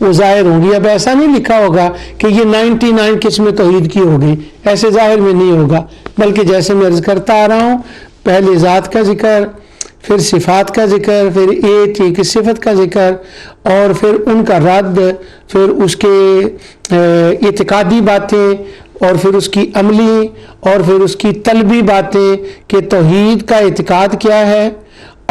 وہ ظاہر ہوں گی۔ اب ایسا نہیں لکھا ہوگا کہ یہ 99 قسم توحید کی ہوگی، ایسے ظاہر میں نہیں ہوگا، بلکہ جیسے میں عرض کرتا آ رہا ہوں، پہلے ذات کا ذکر، پھر صفات کا ذکر، پھر ایک صفت کا ذکر، اور پھر ان کا رد، پھر اس کے اعتقادی باتیں، اور پھر اس کی عملی، اور پھر اس کی طلبی باتیں کہ توحید کا اعتقاد کیا ہے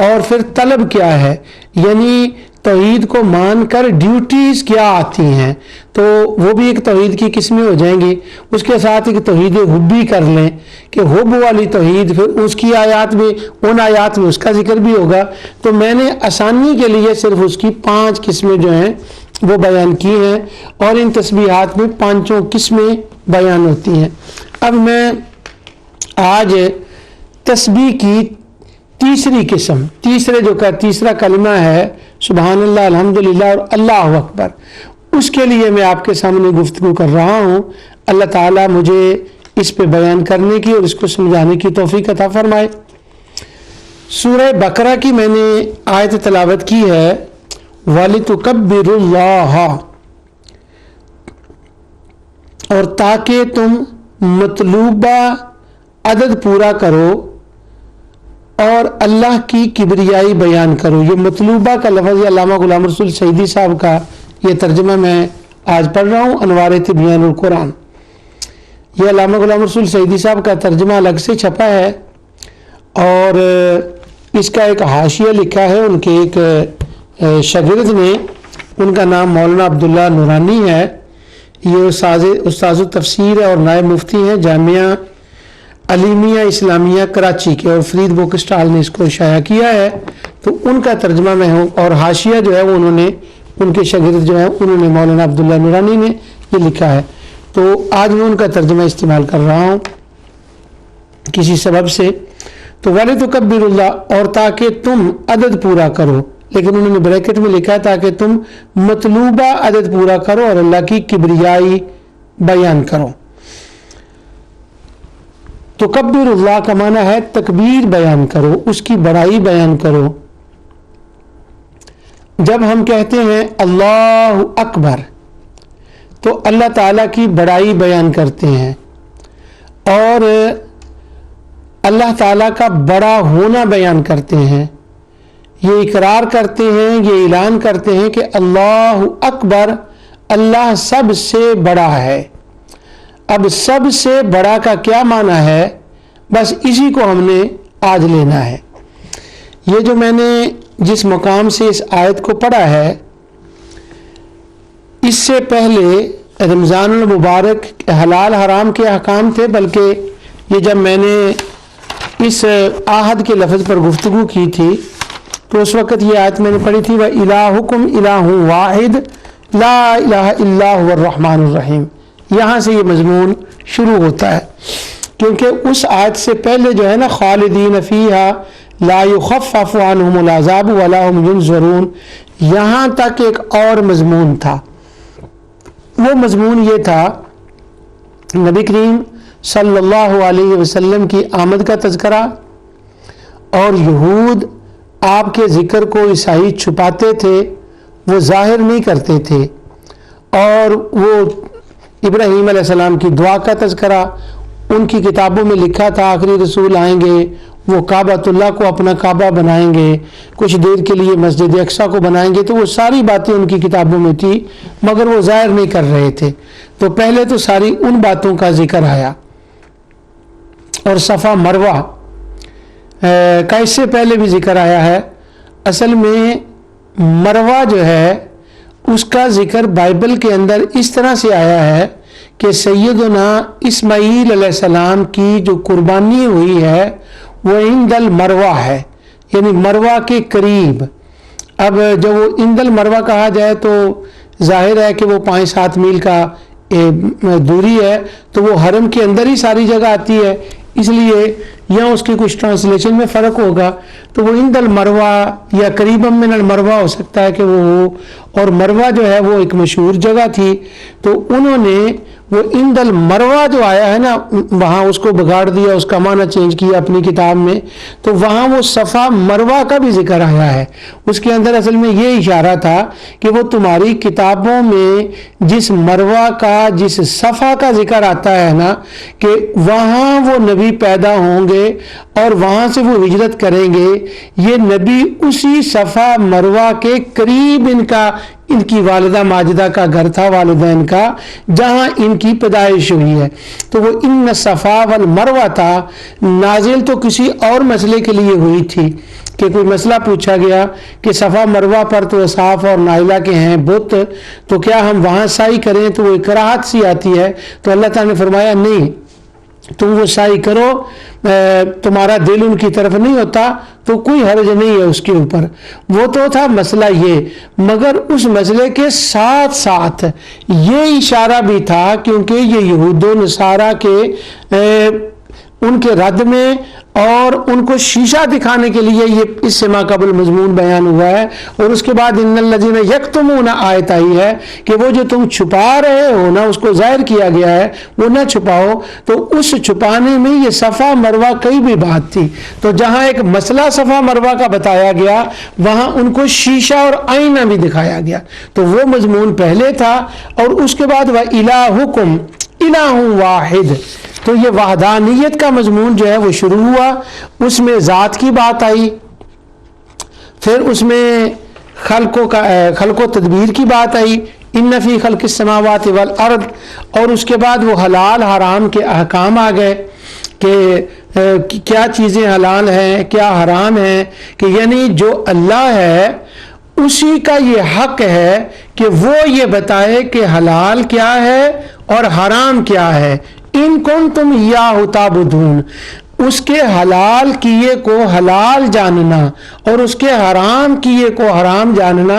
اور پھر طلب کیا ہے، یعنی توحید کو مان کر ڈیوٹیز کیا آتی ہیں، تو وہ بھی ایک توحید کی قسمیں ہو جائیں گی۔ اس کے ساتھ ایک توحید حبی کر لیں کہ حب والی توحید، پھر اس کی آیات میں، ان آیات میں اس کا ذکر بھی ہوگا۔ تو میں نے آسانی کے لیے صرف اس کی 5 قسمیں جو ہیں وہ بیان کی ہیں، اور ان تسبیحات میں 5 قسمیں بیان ہوتی ہیں۔ اب میں آج تسبیح کی تیسری قسم، تیسرا کلمہ ہے سبحان اللہ، الحمدللہ اور اللہ اکبر، اس کے لیے میں آپ کے سامنے گفتگو کر رہا ہوں۔ اللہ تعالیٰ مجھے اس پہ بیان کرنے کی اور اس کو سمجھانے کی توفیق عطا فرمائے۔ سورہ بقرہ کی میں نے آیت تلاوت کی ہے، وَلِتُكَبِّرُوا اللَّهَ، اور تاکہ تم مطلوبہ عدد پورا کرو اور اللہ کی کبریائی بیان کرو۔ یہ مطلوبہ کا لفظ یہ علامہ غلام رسول سعیدی صاحب کا یہ ترجمہ میں آج پڑھ رہا ہوں، انوار تبیان القرآن۔ یہ علامہ غلام رسول سعیدی صاحب کا ترجمہ الگ سے چھپا ہے، اور اس کا ایک حاشیہ لکھا ہے ان کے ایک شاگرد نے، ان کا نام مولانا عبداللہ نورانی ہے۔ یہ استاذ تفسیر ہے اور نائب مفتی ہیں جامعہ علیمیہ اسلامیہ کراچی کے، اور فرید بک اسٹال نے اس کو شائع کیا ہے، تو ان کا ترجمہ میں ہوں، اور حاشیہ جو ہے وہ ان کے شاگرد جو ہیں انہوں نے، مولانا عبداللہ نورانی نے یہ لکھا ہے، تو آج میں ان کا ترجمہ استعمال کر رہا ہوں کسی سبب سے۔ تو وَلِتُكَبِّرُوا اللَّهَ، اور تاکہ تم عدد پورا کرو، لیکن انہوں نے بریکٹ میں لکھا تاکہ تم مطلوبہ عدد پورا کرو اور اللہ کی کبریائی بیان کرو۔ تکبر اللہ کا معنی ہے تکبیر بیان کرو، اس کی بڑائی بیان کرو۔ جب ہم کہتے ہیں اللہ اکبر تو اللہ تعالیٰ کی بڑائی بیان کرتے ہیں، اور اللہ تعالیٰ کا بڑا ہونا بیان کرتے ہیں، یہ اقرار کرتے ہیں، یہ اعلان کرتے ہیں کہ اللہ اکبر، اللہ سب سے بڑا ہے۔ اب سب سے بڑا کا کیا معنی ہے، بس اسی کو ہم نے آج لینا ہے۔ یہ جو میں نے جس مقام سے اس آیت کو پڑھا ہے، اس سے پہلے رمضان المبارک حلال حرام کے احکام تھے، بلکہ یہ جب میں نے اس عہد کے لفظ پر گفتگو کی تھی تو اس وقت یہ آیت میں نے پڑھی تھی، وَإِلَٰهُكُمْ إِلَٰهٌ وَاحِدٌ لَا إِلَٰهَ إِلَّا هُوَ الرَّحْمَٰنُ الرَّحِيمُ۔ یہاں سے یہ مضمون شروع ہوتا ہے، کیونکہ اس آیت سے پہلے جو ہے نا خالدین فیہا لا یخفف عنہم العذاب ولا هم ینظرون، یہاں تک ایک اور مضمون تھا۔ وہ مضمون یہ تھا نبی کریم صلی اللہ علیہ وسلم کی آمد کا تذکرہ، اور یہود آپ کے ذکر کو عیسائی چھپاتے تھے، وہ ظاہر نہیں کرتے تھے، اور وہ ابراہیم علیہ السلام کی دعا کا تذکرہ، ان کی کتابوں میں لکھا تھا آخری رسول آئیں گے، وہ کعبۃ اللہ کو اپنا کعبہ بنائیں گے، کچھ دیر کے لیے مسجد اقصیٰ کو بنائیں گے، تو وہ ساری باتیں ان کی کتابوں میں تھی، مگر وہ ظاہر نہیں کر رہے تھے۔ تو پہلے تو ساری ان باتوں کا ذکر آیا، اور صفا مروہ کا اس سے پہلے بھی ذکر آیا ہے۔ اصل میں مروہ جو ہے اس کا ذکر بائبل کے اندر اس طرح سے آیا ہے کہ سیدنا اسماعیل علیہ السلام کی جو قربانی ہوئی ہے وہ عند المروہ ہے، یعنی مروہ کے قریب۔ اب جب وہ عند المروہ کہا جائے تو ظاہر ہے کہ وہ 5-7 میل کا دوری ہے، تو وہ حرم کے اندر ہی ساری جگہ آتی ہے، اس لیے یہاں اس کی کچھ ٹرانسلیشن میں فرق ہوگا، تو وہ عند المروہ یا قریبا من المروہ ہو سکتا ہے کہ وہ ہو۔ اور مروہ جو ہے وہ ایک مشہور جگہ تھی، تو انہوں نے وہ عند المروہ جو آیا ہے نا، وہاں اس کو بگاڑ دیا، اس کا معنی چینج کیا اپنی کتاب میں، تو وہاں وہ صفا مروہ کا بھی ذکر آیا ہے۔ اس کے اندر اصل میں یہ اشارہ تھا کہ وہ تمہاری کتابوں میں جس مروہ کا، جس صفا کا ذکر آتا ہے نا، کہ وہاں وہ نبی پیدا ہوں گے اور وہاں سے وہ ہجرت کریں گے، یہ نبی اسی صفا مروہ کے قریب ان کی والدہ ماجدہ کا گھر تھا، والدین کا، جہاں ان کی پیدائش ہوئی ہے۔ تو وہ ان صفا والمروہ تھا، نازل تو کسی اور مسئلے کے لیے ہوئی تھی کہ کوئی مسئلہ پوچھا گیا کہ صفا مروہ پر تو صاف اور نائلہ کے ہیں بت، تو کیا ہم وہاں سعی کریں؟ تو وہ کراہت سی آتی ہے، تو اللہ تعالیٰ نے فرمایا نہیں، تم وہ سعی کرو، تمہارا دل ان کی طرف نہیں ہوتا تو کوئی حرج نہیں ہے اس کے اوپر۔ وہ تو تھا مسئلہ یہ، مگر اس مسئلے کے ساتھ ساتھ یہ اشارہ بھی تھا، کیونکہ یہ یہود و نصارہ کے ان کے رد میں اور ان کو شیشہ دکھانے کے لیے یہ اس سے ما قبل مضمون بیان ہوا ہے۔ اور اس کے بعد ان الذین یکتمون آیت آئی ہے کہ وہ جو تم چھپا رہے ہو نا، اس کو ظاہر کیا گیا ہے، وہ نہ چھپاؤ۔ تو اس چھپانے میں یہ صفا مروہ کی بھی بات تھی، تو جہاں ایک مسئلہ صفا مروہ کا بتایا گیا، وہاں ان کو شیشہ اور آئینہ بھی دکھایا گیا، تو وہ مضمون پہلے تھا۔ اور اس کے بعد وَإِلَٰهُكُمْ إِلَٰهٌ وَاحِدٌ، تو یہ وحدانیت کا مضمون جو ہے وہ شروع ہوا، اس میں ذات کی بات آئی، پھر اس میں خلق و تدبیر کی بات آئی، ان فی خلق السماوات والارض، اور اس کے بعد وہ حلال حرام کے احکام آ گئے کہ کیا چیزیں حلال ہیں کیا حرام ہیں، کہ یعنی جو اللہ ہے اسی کا یہ حق ہے کہ وہ یہ بتائے کہ حلال کیا ہے اور حرام کیا ہے۔ ان کنتم ایاہ تعبدون، اس کے حلال کیے کو حلال جاننا اور اس کے حرام کیے کو حرام جاننا،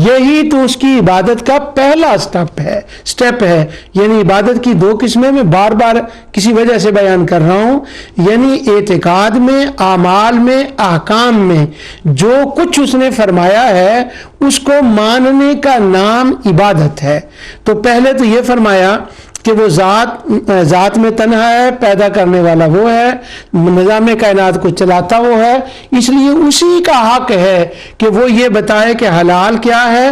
یہی تو اس کی عبادت کا پہلا سٹیپ ہے۔ یعنی عبادت کی دو قسمیں میں بار بار کسی وجہ سے بیان کر رہا ہوں، یعنی اعتقاد میں، اعمال میں، احکام میں جو کچھ اس نے فرمایا ہے اس کو ماننے کا نام عبادت ہے۔ تو پہلے تو یہ فرمایا کہ وہ ذات میں تنہا ہے، پیدا کرنے والا وہ ہے، نظام کائنات کو چلاتا وہ ہے، اس لیے اسی کا حق ہے کہ وہ یہ بتائے کہ حلال کیا ہے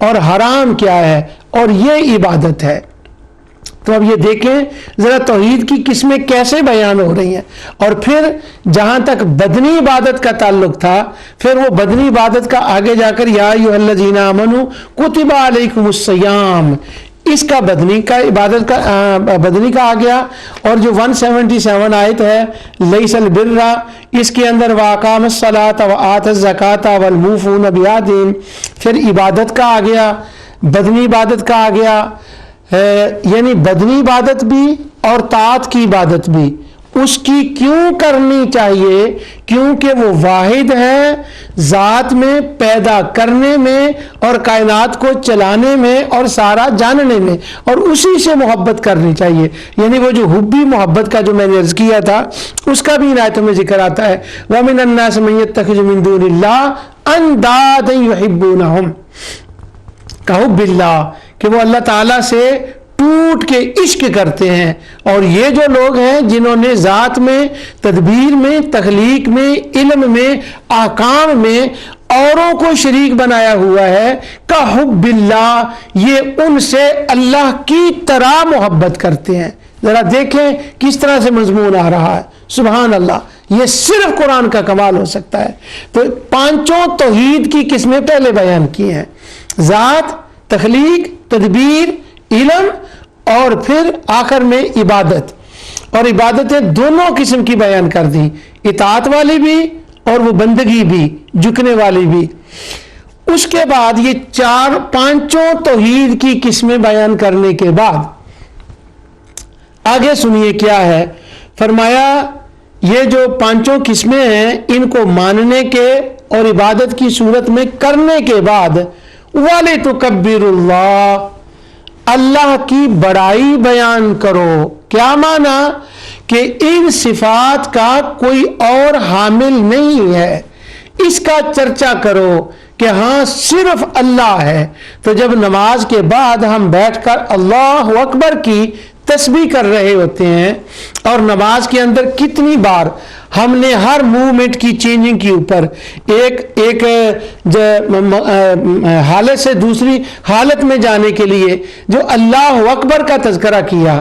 اور حرام کیا ہے، اور یہ عبادت ہے۔ تو اب یہ دیکھیں ذرا توحید کی قسمیں کیسے بیان ہو رہی ہیں، اور پھر جہاں تک بدنی عبادت کا تعلق تھا، پھر وہ بدنی عبادت کا آگے جا کر یا ایھا الذین آمنوا کتب علیکم الصیام، اس کا بدنی کا عبادت کا بدنی کا آ گیا۔ اور جو 177 آیت ہے لیس البر، اس کے اندر واقام الصلاۃ وآت الزکاۃ والموفون بعہدہم، پھر عبادت کا آ گیا، بدنی عبادت کا آ گیا، یعنی بدنی عبادت بھی اور طاعت کی عبادت بھی اس کی کیوں کرنی چاہیے؟ کیونکہ وہ واحد ہے ذات میں، پیدا کرنے میں اور کائنات کو چلانے میں اور سارا جاننے میں، اور اسی سے محبت کرنی چاہیے۔ یعنی وہ جو حبی محبت کا جو میں نے عرض کیا تھا اس کا بھی ان آیتوں میں ذکر آتا ہے، وَمِنَ النَّاسِ مَن يَتَّخِذُ مِن دُونِ اللَّهِ أَندَادًا يُحِبُّونَهُمْ كَحُبِّ اللَّهِ، کہ وہ اللہ تعالیٰ سے ٹوٹ کے عشق کرتے ہیں۔ اور یہ جو لوگ ہیں جنہوں نے ذات میں، تدبیر میں، تخلیق میں، علم میں، احکام میں اوروں کو شریک بنایا ہوا ہے، کحب اللہ، یہ ان سے اللہ کی طرح محبت کرتے ہیں۔ ذرا دیکھیں کس طرح سے مضمون آ رہا ہے، سبحان اللہ، یہ صرف قرآن کا کمال ہو سکتا ہے۔ تو پانچوں توحید کی قسمیں پہلے بیان کی ہیں، ذات، تخلیق، تدبیر، علم، اور پھر آخر میں عبادت، اور عبادتیں دونوں قسم کی بیان کر دی، اطاعت والی بھی اور وہ بندگی بھی، جھکنے والی بھی۔ اس کے بعد یہ پانچوں توحید کی قسمیں بیان کرنے کے بعد آگے سنیے کیا ہے، فرمایا یہ جو پانچوں قسمیں ہیں ان کو ماننے کے اور عبادت کی صورت میں کرنے کے بعد وَلِتُكَبِّرُوا اللَّهَ، اللہ کی بڑائی بیان کرو۔ کیا معنی؟ کہ ان صفات کا کوئی اور حامل نہیں ہے، اس کا چرچا کرو کہ ہاں صرف اللہ ہے۔ تو جب نماز کے بعد ہم بیٹھ کر اللہ اکبر کی تسبیح کر رہے ہوتے ہیں. اور نماز کے اندر کتنی بار ہم نے ہر موومنٹ کی چینجنگ کے اوپر ایک حالت سے دوسری حالت میں جانے کے لیے جو اللہ اکبر کا تذکرہ کیا،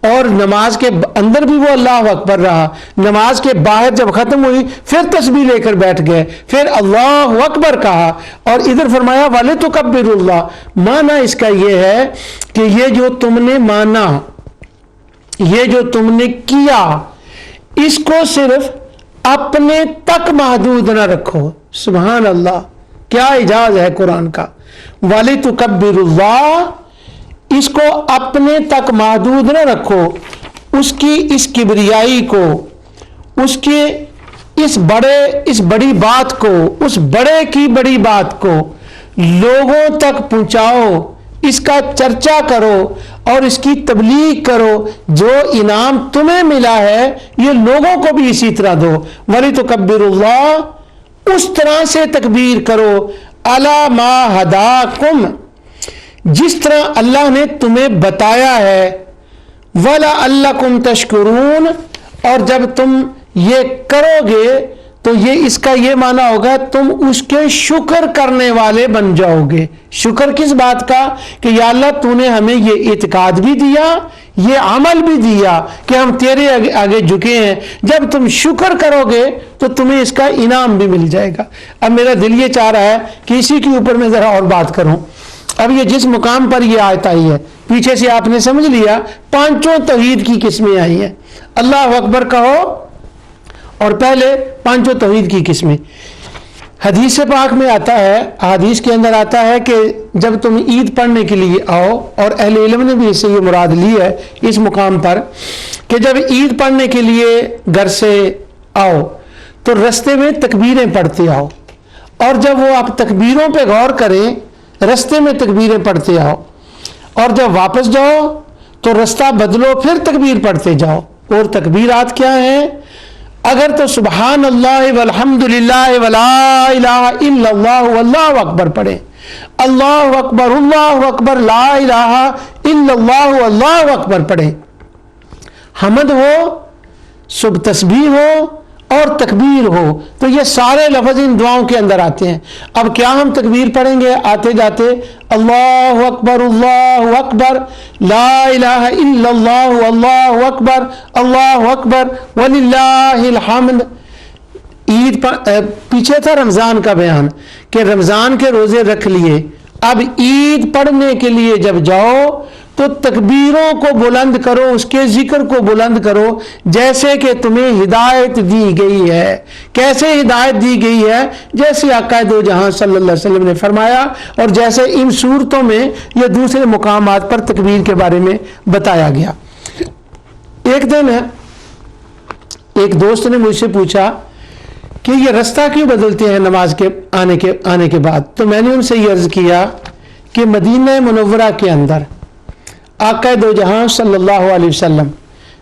اور نماز کے اندر بھی وہ اللہ اکبر رہا، نماز کے باہر جب ختم ہوئی پھر تسبیح لے کر بیٹھ گئے، پھر اللہ اکبر کہا، اور ادھر فرمایا وَلِتُكَبِّرُوا اللَّهَ. معنی اس کا یہ ہے کہ یہ جو تم نے مانا، یہ جو تم نے کیا، اس کو صرف اپنے تک محدود نہ رکھو. سبحان اللہ، کیا اعجاز ہے قرآن کا. وَلِتُكَبِّرُوا اللَّهَ، اس کو اپنے تک محدود نہ رکھو، اس کی اس کبریائی کو، اس کے اس بڑی بات کو، اس بڑے کی بڑی بات کو لوگوں تک پہنچاؤ، اس کا چرچا کرو اور اس کی تبلیغ کرو. جو انعام تمہیں ملا ہے یہ لوگوں کو بھی اسی طرح دو. وَلِتُكَبِّرُوا اللَّهَ، اس طرح سے تکبیر کرو، عَلَى مَا هَدَاكُمْ، جس طرح اللہ نے تمہیں بتایا ہے. وَلَعَلَّكُمْ تَشْكُرُونَ، اور جب تم یہ کرو گے تو اس کا یہ معنی ہوگا تم اس کے شکر کرنے والے بن جاؤ گے. شکر کس بات کا؟ کہ یا اللہ تو نے ہمیں یہ اعتقاد بھی دیا، یہ عمل بھی دیا کہ ہم تیرے آگے جھکے ہیں. جب تم شکر کرو گے تو تمہیں اس کا انعام بھی مل جائے گا. اب میرا دل یہ چاہ رہا ہے کہ اسی کے اوپر میں ذرا اور بات کروں. اب یہ جس مقام پر یہ آیت آئی ہے، پیچھے سے آپ نے سمجھ لیا پانچوں توحید کی قسمیں آئی ہیں. اللہ اکبر کہو اور پہلے پانچوں توحید کی قسمیں. حدیث پاک میں آتا ہے، حدیث کے اندر آتا ہے کہ جب تم عید پڑھنے کے لیے آؤ، اور اہل علم نے بھی اس سے یہ مراد لی ہے اس مقام پر کہ جب عید پڑھنے کے لیے گھر سے آؤ تو رستے میں تکبیریں پڑھتے آؤ، اور جب وہ آپ تکبیروں پہ غور کریں رستے میں تکبیریں پڑھتے آؤ، اور جب واپس جاؤ تو رستہ بدلو پھر تکبیر پڑھتے جاؤ. اور تکبیرات کیا ہیں؟ اگر تو سبحان اللہ والحمد للہ ولا الہ الا اللہ واللہ اکبر پڑھیں، اللہ اکبر لا الہ الا اللہ واللہ اکبر پڑھیں، حمد ہو، سب تسبیح ہو اور تکبیر ہو، تو یہ سارے لفظ ان دعاؤں کے اندر آتے ہیں. اب کیا ہم تکبیر پڑھیں گے آتے جاتے؟ اللہ اکبر لا الہ الا اللہ اللہ اکبر وللہ الحمد. عید پیچھے تھا رمضان کا بیان کہ رمضان کے روزے رکھ لیے، اب عید پڑھنے کے لیے جب جاؤ تو تکبیروں کو بلند کرو، اس کے ذکر کو بلند کرو جیسے کہ تمہیں ہدایت دی گئی ہے. کیسے ہدایت دی گئی ہے؟ جیسے آقا دو جہاں صلی اللہ علیہ وسلم نے فرمایا، اور جیسے ان صورتوں میں یا دوسرے مقامات پر تکبیر کے بارے میں بتایا گیا. ایک دن ایک دوست نے مجھ سے پوچھا کہ یہ رستہ کیوں بدلتے ہیں نماز کے آنے کے بعد؟ تو میں نے ان سے یہ عرض کیا کہ مدینہ منورہ کے اندر آقا دو جہاں صلی اللہ علیہ وسلم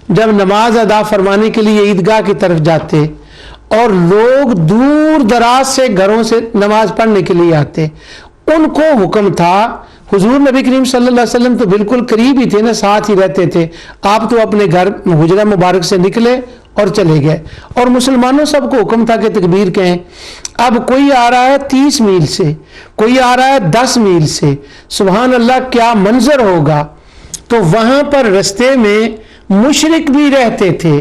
جب نماز ادا فرمانے کے لیے عیدگاہ کی طرف جاتے اور لوگ دور دراز سے گھروں سے نماز پڑھنے کے لیے آتے، ان کو حکم تھا، حضور نبی کریم صلی اللہ علیہ وسلم تو بالکل قریب ہی تھے نا، ساتھ ہی رہتے تھے، آپ تو اپنے گھر حجرہ مبارک سے نکلے اور چلے گئے، اور مسلمانوں سب کو حکم تھا کہ تکبیر کہیں. اب کوئی آ رہا ہے 30 میل سے، کوئی آ رہا ہے 10 میل سے، سبحان اللہ کیا منظر ہوگا. تو وہاں پر رستے میں مشرک بھی رہتے تھے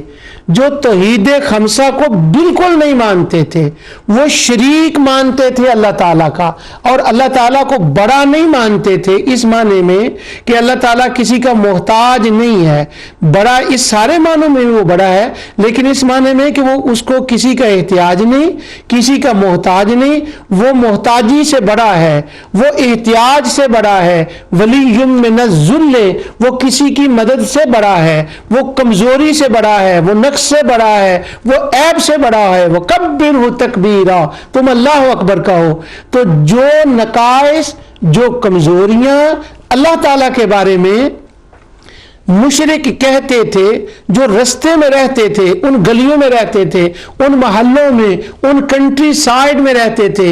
جو توحید خمسہ کو بالکل نہیں مانتے تھے، وہ شریک مانتے تھے اللہ تعالیٰ کا، اور اللہ تعالیٰ کو بڑا نہیں مانتے تھے اس معنی میں کہ اللہ تعالیٰ کسی کا محتاج نہیں ہے. بڑا اس سارے معنوں میں وہ بڑا ہے، لیکن اس معنی میں کہ وہ اس کو کسی کا احتیاج نہیں، کسی کا محتاج نہیں، وہ محتاجی سے بڑا ہے، وہ احتیاج سے بڑا ہے. ولی من الذل، وہ کسی کی مدد سے بڑا ہے، وہ کمزوری سے بڑا ہے، وہ نقص سے بڑا ہے، وہ عیب سے بڑا ہے. وہ کبرہ تکبیرا، تم اللہ اکبر کہو. تو جو نقائص، جو کمزوریاں اللہ تعالیٰ کے بارے میں مشرک کہتے تھے جو رستے میں رہتے تھے، ان گلیوں میں رہتے تھے، ان محلوں میں، ان کنٹری سائڈ میں رہتے تھے،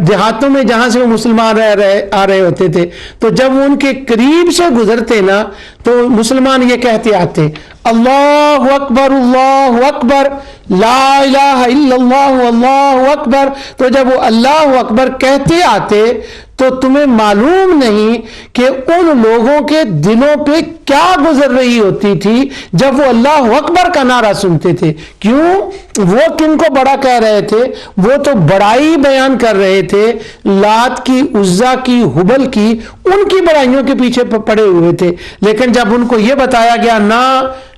دیہاتوں میں جہاں سے وہ مسلمان آ رہے ہوتے تھے، تو جب وہ ان کے قریب سے گزرتے نا تو مسلمان یہ کہتے آتے اللہ اکبر لا الہ الا اللہ اللہ اکبر. تو جب وہ اللہ اکبر کہتے آتے تو تمہیں معلوم نہیں کہ ان لوگوں کے دلوں پہ کیا گزر رہی ہوتی تھی جب وہ اللہ اکبر کا نعرہ سنتے تھے. کیوں؟ وہ کن کو بڑا کہہ رہے تھے؟ وہ تو بڑائی بیان کر رہے تھے، لات کی، عزا کی، ہبل کی، ان کی بڑائیوں کے پیچھے پڑے ہوئے تھے. لیکن جب ان کو یہ بتایا گیا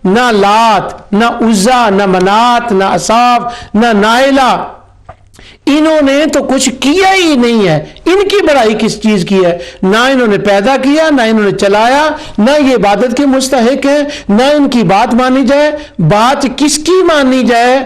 نہ لات، نہ عزا، نہ منات، نہ اصاف، نہ نائلہ، انہوں نے تو کچھ کیا ہی نہیں ہے، ان کی بڑائی کس چیز کی ہے؟ نہ انہوں نے پیدا کیا، نہ انہوں نے چلایا، نہ یہ عبادت کے مستحق ہیں، نہ ان کی بات مانی جائے. بات کس کی مانی جائے؟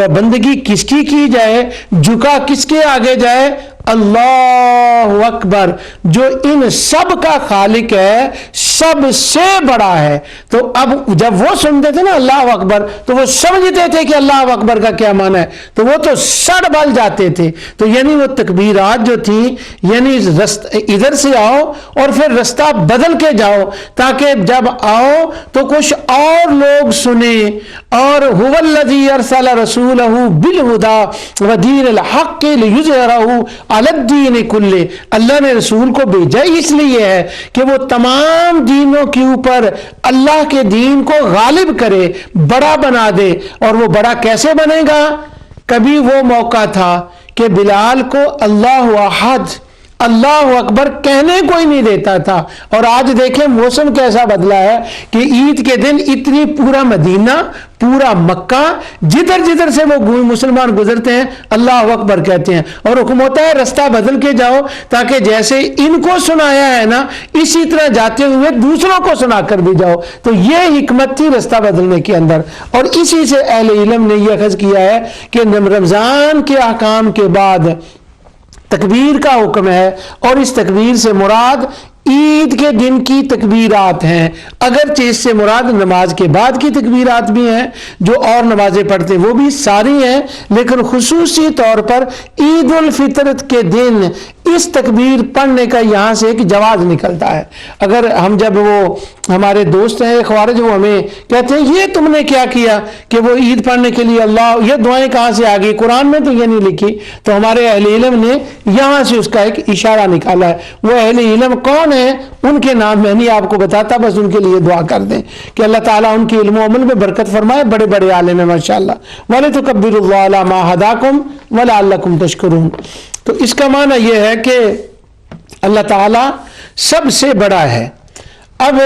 بندگی کس کی جائے؟ جھکا کس کے آگے جائے؟ اللہ اکبر، جو ان سب کا خالق ہے، سب سے بڑا ہے. تو اب جب وہ سنتے تھے نا اللہ اکبر تو وہ سمجھتے تھے کہ اللہ اکبر کا کیا معنی ہے، تو وہ تو سڑ بل جاتے تھے. تو یعنی وہ تکبیرات جو تھی، یعنی ادھر سے آؤ اور پھر رستہ بدل کے جاؤ تاکہ جب آؤ تو کچھ اور لوگ سنیں. اور هو الذی ارسل رسولہ بالہدی ودین الحق لیظہرہ علی الدین کلہ. اللہ نے رسول کو بھیجا اس لیے ہے کہ وہ تمام دینوں کے اوپر اللہ کے دین کو غالب کرے، بڑا بنا دے. اور وہ بڑا کیسے بنے گا؟ کبھی وہ موقع تھا کہ بلال کو اللہ احد، اللہ اکبر کہنے کوئی نہیں دیتا تھا. اور آج دیکھیں موسم کیسا بدلا ہے کہ عید کے دن اتنی پورا مدینہ، پورا مکہ، جدھر جدھر سے وہ مسلمان گزرتے ہیں اللہ اکبر کہتے ہیں. اور حکم ہوتا ہے رستہ بدل کے جاؤ تاکہ جیسے ان کو سنایا ہے نا اسی طرح جاتے ہوئے دوسروں کو سنا کر بھی جاؤ. تو یہ حکمت تھی رستہ بدلنے کے اندر. اور اسی سے اہل علم نے یہ اخذ کیا ہے کہ رمضان کے احکام کے بعد تکبیر کا حکم ہے، اور اس تکبیر سے مراد عید کے دن کی تکبیرات ہیں. اگرچہ اس سے مراد نماز کے بعد کی تکبیرات بھی ہیں، جو اور نمازیں پڑھتے وہ بھی ساری ہیں، لیکن خصوصی طور پر عید الفطر کے دن اس تکبیر پڑھنے کا یہاں سے ایک جواز نکلتا ہے. اگر ہم جب وہ ہمارے دوست ہیں خوارج وہ ہمیں کہتے ہیں یہ تم نے کیا کیا کہ وہ عید پڑھنے کے لیے اللہ، یہ دعائیں کہاں سے آ گئی؟ قرآن میں تو یہ نہیں لکھی. تو ہمارے اہل علم نے یہاں سے اس کا ایک اشارہ نکالا ہے. وہ اہل علم کون ہیں ان کے نام میں نہیں آپ کو بتاتا، بس ان کے لیے دعا کر دیں کہ اللہ تعالیٰ ان کے علم و عمل میں برکت فرمائے. بڑے بڑے عالم ہیں ماشاءاللہ. وَلِتُكَبِّرُوا اللَّهَ عَلَىٰ مَا هَدَاكُمْ وَلَعَلَّكُمْ تَشْكُرُونَ. تو اس کا معنی یہ ہے کہ اللہ تعالیٰ سب سے بڑا ہے. اب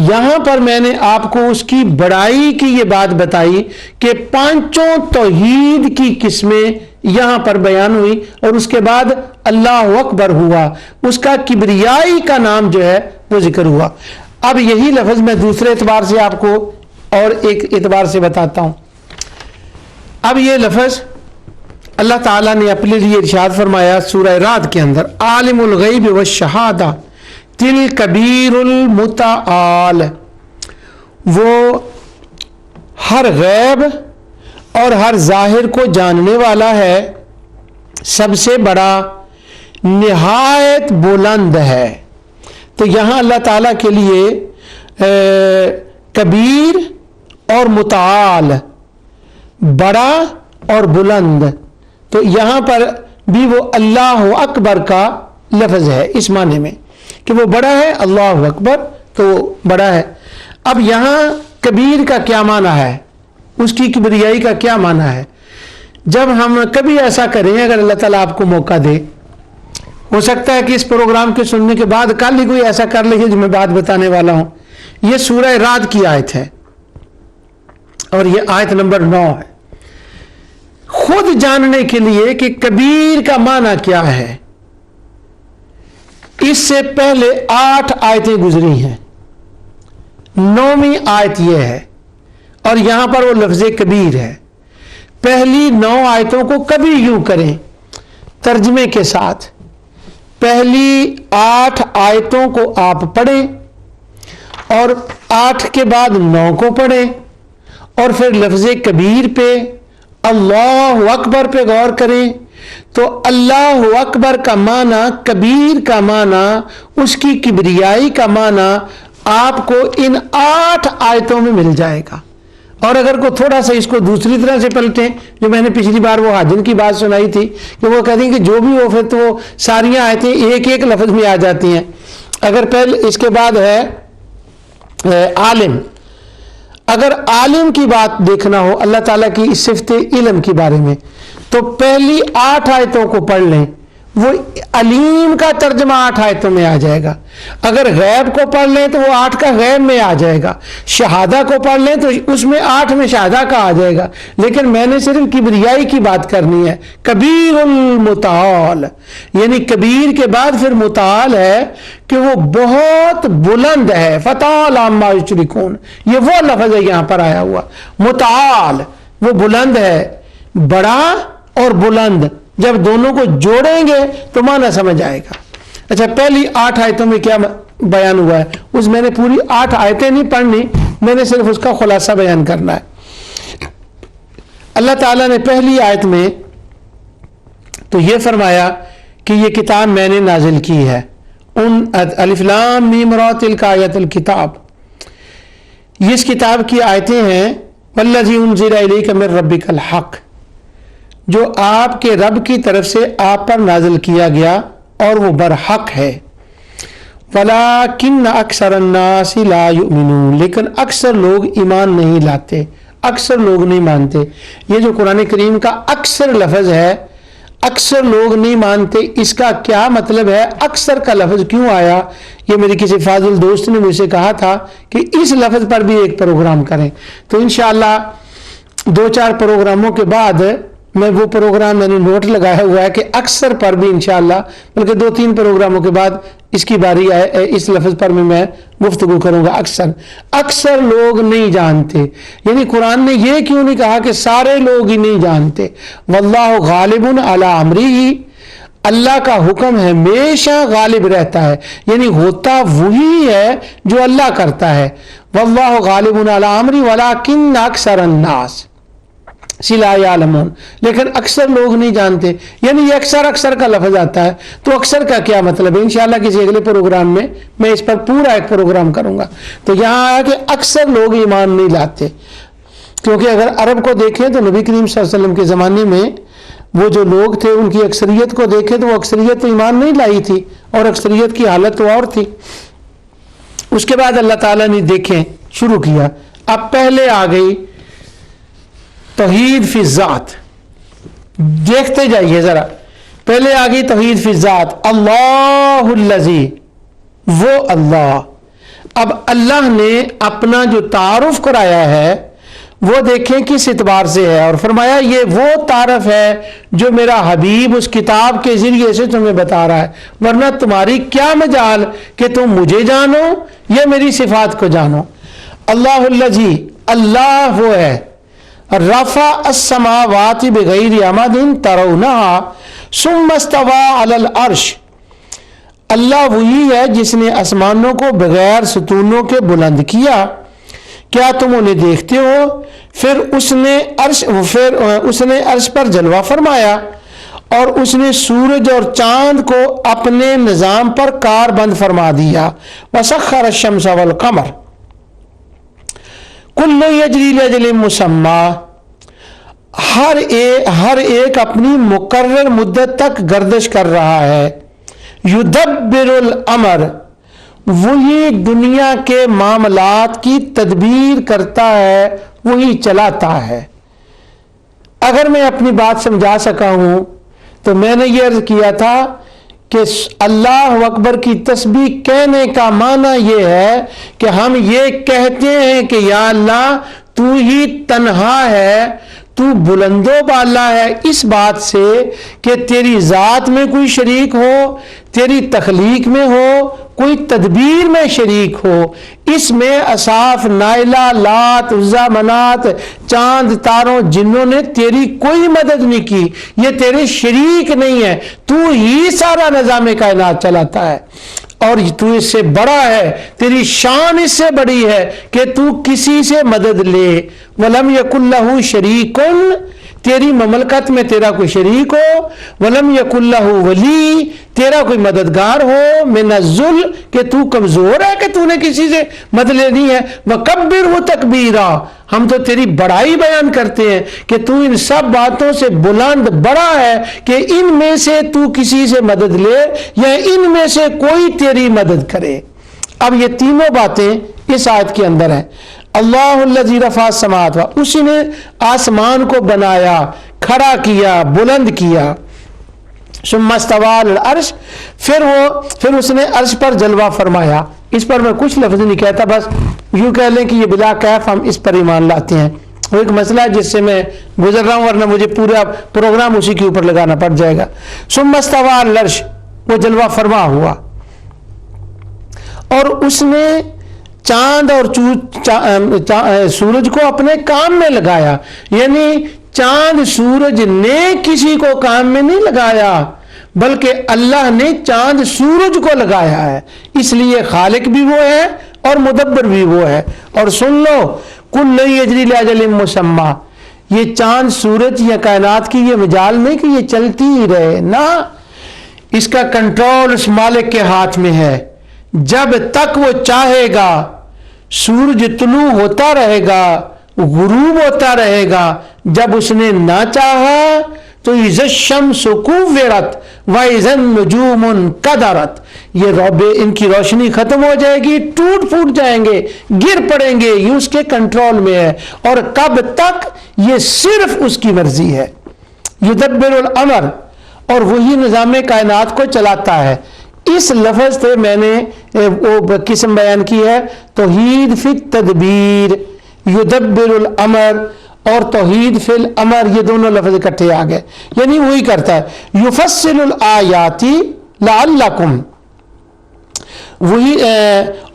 یہاں پر میں نے آپ کو اس کی بڑائی کی یہ بات بتائی کہ پانچوں توحید کی قسمیں یہاں پر بیان ہوئی، اور اس کے بعد اللہ اکبر ہوا، اس کا کبریائی کا نام جو ہے وہ ذکر ہوا. اب یہی لفظ میں دوسرے اعتبار سے آپ کو اور ایک اعتبار سے بتاتا ہوں. اب یہ لفظ اللہ تعالیٰ نے اپنے لیے ارشاد فرمایا سورہ رعد کے اندر، عالم الغیب والشہادہ تل کبیر المتعال. وہ ہر غیب اور ہر ظاہر کو جاننے والا ہے، سب سے بڑا، نہایت بلند ہے. تو یہاں اللہ تعالیٰ کے لیے کبیر اور متعال، بڑا اور بلند، تو یہاں پر بھی وہ اللہ اکبر کا لفظ ہے اس معنی میں کہ وہ بڑا ہے. اللہ اکبر تو بڑا ہے. اب یہاں کبیر کا کیا معنی ہے، اس کی کبریائی کا کیا معنی ہے؟ جب ہم کبھی ایسا کریں، اگر اللہ تعالیٰ آپ کو موقع دے، ہو سکتا ہے کہ اس پروگرام کے سننے کے بعد کل ہی کوئی ایسا کر لے جو میں بات بتانے والا ہوں. یہ سورہ رعد کی آیت ہے اور یہ آیت نمبر 9 ہے. خود جاننے کے لیے کہ کبیر کا معنی کیا ہے، اس سے پہلے 8 آیتیں گزری ہیں، 9ویں آیت یہ ہے، اور یہاں پر وہ لفظ کبیر ہے. پہلی 9 آیتوں کو کبھی یوں کریں ترجمے کے ساتھ، پہلی 8 آیتوں کو آپ پڑھیں اور 8 کے بعد 9 کو پڑھیں اور پھر لفظ کبیر پہ اللہ اکبر پہ غور کریں تو اللہ اکبر کا معنی، کبیر کا معنی، اس کی کبریائی کا معنی آپ کو ان 8 آیتوں میں مل جائے گا۔ اور اگر کو تھوڑا سا اس کو دوسری طرح سے پلٹیں، جو میں نے پچھلی بار وہ حاجن کی بات سنائی تھی کہ وہ کہتے ہیں کہ جو بھی ہو پھر تو وہ ساری آیتیں ایک ایک لفظ میں آ جاتی ہیں۔ اگر پہلے اس کے بعد ہے عالم، اگر عالم کی بات دیکھنا ہو اللہ تعالیٰ کی اس صفت علم کے بارے میں تو پہلی 8 آیتوں کو پڑھ لیں، وہ علیم کا ترجمہ 8 آیتوں میں آ جائے گا۔ اگر غیب کو پڑھ لیں تو وہ 8 کا غیب میں آ جائے گا۔ شہادہ کو پڑھ لیں تو اس میں 8 میں شہادہ کا آ جائے گا۔ لیکن میں نے صرف کبریائی کی بات کرنی ہے، کبیر المتعال، یعنی کبیر کے بعد پھر متعال ہے کہ وہ بہت بلند ہے۔ فتعال عما یشرکون، یہ وہ لفظ ہے یہاں پر آیا ہوا، متعال، وہ بلند ہے، بڑا اور بلند، جب دونوں کو جوڑیں گے تو معنی سمجھ آئے گا۔ اچھا، پہلی 8 آیتوں میں کیا بیان ہوا ہے، اس میں نے پوری 8 آیتیں نہیں پڑھنی، میں نے صرف اس کا خلاصہ بیان کرنا ہے۔ اللہ تعالیٰ نے پہلی آیت میں تو یہ فرمایا کہ یہ کتاب میں نے نازل کی ہے، ان الف لام میم را تلک آیات الکتاب، یہ اس کتاب کی آیتیں ہیں، والذی انزل الیک من ربک الحق، جو آپ کے رب کی طرف سے آپ پر نازل کیا گیا اور وہ برحق ہے۔ وَلَٰكِنَّ أَكْثَرَ النَّاسِ لَا يُؤْمِنُونَ، لیکن اکثر لوگ ایمان نہیں لاتے، اکثر لوگ نہیں مانتے۔ یہ جو قرآن کریم کا اکثر لفظ ہے، اکثر لوگ نہیں مانتے، اس کا کیا مطلب ہے، اکثر کا لفظ کیوں آیا؟ یہ میری کسی فاضل دوست نے مجھ سے کہا تھا کہ اس لفظ پر بھی ایک پروگرام کریں، تو انشاءاللہ 2-4 پروگراموں کے بعد میں وہ پروگرام میں نے نوٹ لگایا ہوا ہے کہ اکثر پر بھی انشاءاللہ، بلکہ 2-3 پروگراموں کے بعد اس کی باری آئے، اس لفظ پر میں گفتگو کروں گا۔ اکثر لوگ نہیں جانتے، یعنی قرآن نے یہ کیوں نہیں کہا کہ سارے لوگ ہی نہیں جانتے؟ واللہ غالب علی امرہ، اللہ کا حکم ہمیشہ غالب رہتا ہے، یعنی ہوتا وہی ہے جو اللہ کرتا ہے۔ واللہ غالب علی امرہ ولکن اکثر الناس لا یعلمون، لیکن اکثر لوگ نہیں جانتے، یعنی یہ اکثر کا لفظ آتا ہے، تو اکثر کا کیا مطلب ہے؟ انشاءاللہ کسی اگلے پروگرام میں اس پر پورا ایک پروگرام کروں گا۔ تو یہاں آیا کہ اکثر لوگ ایمان نہیں لاتے، کیونکہ اگر عرب کو دیکھیں تو نبی کریم صلی اللہ علیہ وسلم کے زمانے میں وہ جو لوگ تھے ان کی اکثریت کو دیکھیں تو وہ اکثریت ایمان نہیں لائی تھی، اور اکثریت کی حالت تو اور تھی۔ اس کے بعد اللہ تعالیٰ نے دیکھیں شروع کیا، اب پہلے آ گئی توحید فی ذات، دیکھتے جائیے ذرا، پہلے آ گئی توحید فی ذات، اللہ الذی، وہ اللہ۔ اب اللہ نے اپنا جو تعارف کرایا ہے وہ دیکھیں کس اعتبار سے ہے، اور فرمایا یہ وہ تعارف ہے جو میرا حبیب اس کتاب کے ذریعے سے تمہیں بتا رہا ہے، ورنہ تمہاری کیا مجال کہ تم مجھے جانو یا میری صفات کو جانو۔ اللہ الذی، اللہ وہ ہے، رفع السماوات بغیر عمد ترونها ثم استوى علی العرش، اللہ وہی ہے جس نے آسمانوں کو بغیر ستونوں کے بلند کیا، کیا تم انہیں دیکھتے ہو؟ پھر اس نے عرش پر جلوہ فرمایا، اور اس نے سورج اور چاند کو اپنے نظام پر کار بند فرما دیا۔ وسخر الشمس والقمر کل یجری لاجل مسمی، ہر ایک اپنی مقرر مدت تک گردش کر رہا ہے۔ یدبر الامر، وہی دنیا کے معاملات کی تدبیر کرتا ہے، وہی چلاتا ہے۔ اگر میں اپنی بات سمجھا سکا ہوں تو میں نے یہ عرض کیا تھا کہ اللہ اکبر کی تسبیح کہنے کا معنی یہ ہے کہ ہم یہ کہتے ہیں کہ یا اللہ تو ہی تنہا ہے، تو بلند و بالا ہے، اس بات سے کہ تیری ذات میں کوئی شریک ہو، تیری تخلیق میں ہو، کوئی تدبیر میں شریک ہو، اس میں اصاف، نائلہ، لات، عزا، منات، چاند، تاروں، جنوں نے تیری کوئی مدد نہیں کی، یہ تیرے شریک نہیں ہے، تو ہی سارا نظام کائنات چلاتا ہے۔ اور تو اس سے بڑا ہے، تیری شان اس سے بڑی ہے کہ تو کسی سے مدد لے۔ وَلَمْ يَكُنْ لَهُ شَرِيكٌ، تیری مملکت میں تیرا کوئی شریک ہو، وَلَمْ يَكُنْ لَهُ وَلِي، تیرا کوئی مددگار ہو، مِنَ الذُّلِّ، کہ تو کمزور ہے کہ تو نے کسی سے مدد لینی ہے، وَكَبِّرْهُ تَكْبِيرًا، ہم تو تیری بڑائی بیان کرتے ہیں کہ تو ان سب باتوں سے بلند بڑا ہے کہ ان میں سے تو کسی سے مدد لے یا ان میں سے کوئی تیری مدد کرے۔ اب یہ تینوں باتیں اس آیت کے اندر ہیں۔ اللہ الذی رفع السماوات، اسی نے آسمان کو بنایا، کھڑا کیا، بلند کیا۔ ثم استوى علی العرش، پھر اس نے عرش پر جلوہ فرمایا۔ اس پر میں کچھ لفظ نہیں کہتا، بس یوں کہہ لیں کہ یہ بلا کیف ہم اس پر ایمان لاتے ہیں۔ وہ ایک مسئلہ ہے جس سے میں گزر رہا ہوں، ورنہ مجھے پورا پروگرام اسی کے اوپر لگانا پڑ جائے گا۔ ثم استوى علی العرش، وہ جلوہ فرما ہوا، اور اس نے چاند اور سورج کو اپنے کام میں لگایا، یعنی چاند سورج نے کسی کو کام میں نہیں لگایا بلکہ اللہ نے چاند سورج کو لگایا ہے، اس لیے خالق بھی وہ ہے اور مدبر بھی وہ ہے۔ اور سن لو، کل یجری لاجل مسمى، یہ چاند سورج یا کائنات کی یہ مجال نہیں کہ یہ چلتی ہی رہے، نہ، اس کا کنٹرول اس مالک کے ہاتھ میں ہے۔ جب تک وہ چاہے گا سورج طلوع ہوتا رہے گا، غروب ہوتا رہے گا، جب اس نے نہ چاہا تو اذا الشمس كورت واذا النجوم انكدرت، یہ ان کی روشنی ختم ہو جائے گی، ٹوٹ پھوٹ جائیں گے، گر پڑیں گے، یہ اس کے کنٹرول میں ہے۔ اور کب تک؟ یہ صرف اس کی مرضی ہے۔ یدبر الامر، اور وہی نظام کائنات کو چلاتا ہے۔ اس لفظ سے میں نے وہ قسم بیان کی ہے، توحید فی التدبیر، یدبر الامر اور توحید فی الامر، یہ دونوں لفظ اکٹھے آ گئے، یعنی وہی کرتا ہے۔ یفصل الآیات لعلکم، وہی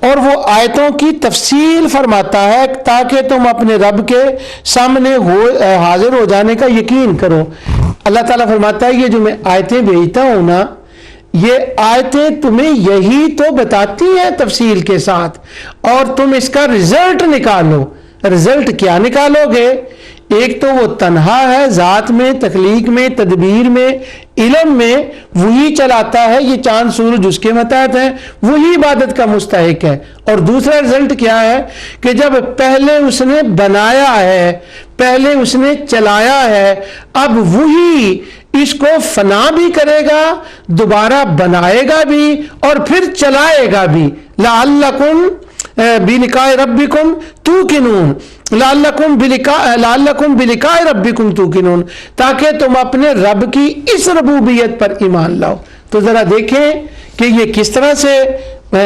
اور وہ آیتوں کی تفصیل فرماتا ہے تاکہ تم اپنے رب کے سامنے حاضر ہو جانے کا یقین کرو۔ اللہ تعالیٰ فرماتا ہے یہ جو میں آیتیں بھیجتا ہوں نا، یہ آیتیں تمہیں یہی تو بتاتی ہیں تفصیل کے ساتھ، اور تم اس کا رزلٹ نکالو۔ رزلٹ کیا نکالو گے؟ ایک تو وہ تنہا ہے ذات میں، تخلیق میں، تدبیر میں، علم میں، وہی چلاتا ہے، یہ چاند سورج اس کے متحد ہیں، وہی عبادت کا مستحق ہے۔ اور دوسرا رزلٹ کیا ہے کہ جب پہلے اس نے بنایا ہے، پہلے اس نے چلایا ہے، اب وہی اس کو فنا بھی کرے گا، دوبارہ بنائے گا بھی اور پھر چلائے گا بھی۔ لعلکم بلقاء ربکم توقنون، لعلکم بلقاء ربکم توقنون، تاکہ تم اپنے رب کی اس ربوبیت پر ایمان لاؤ۔ تو ذرا دیکھیں کہ یہ کس طرح سے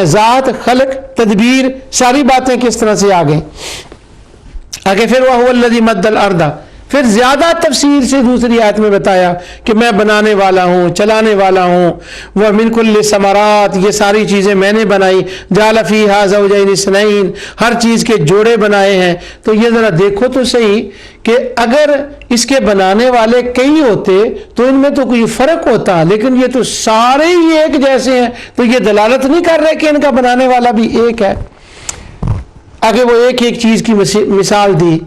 ذات، خلق، تدبیر، ساری باتیں کس طرح سے آگے پھر وَهُوَ الَّذِي مَدَّ الْأَرْضَ، پھر زیادہ تفصیل سے دوسری آیت میں بتایا کہ میں بنانے والا ہوں، چلانے والا ہوں۔ وَمِن كُلِّ ثَمَرَاتٍ، یہ ساری چیزیں میں نے بنائی۔ جَعَلَ فِيهَا زَوْجَيْنِ اثْنَيْنِ، ہر چیز کے جوڑے بنائے ہیں۔ تو یہ ذرا دیکھو تو صحیح کہ اگر اس کے بنانے والے کئی ہوتے تو ان میں تو کوئی فرق ہوتا، لیکن یہ تو سارے ہی ایک جیسے ہیں، تو یہ دلالت نہیں کر رہے کہ ان کا بنانے والا بھی ایک ہے۔ آگے وہ ایک ایک چیز کی مثال دی،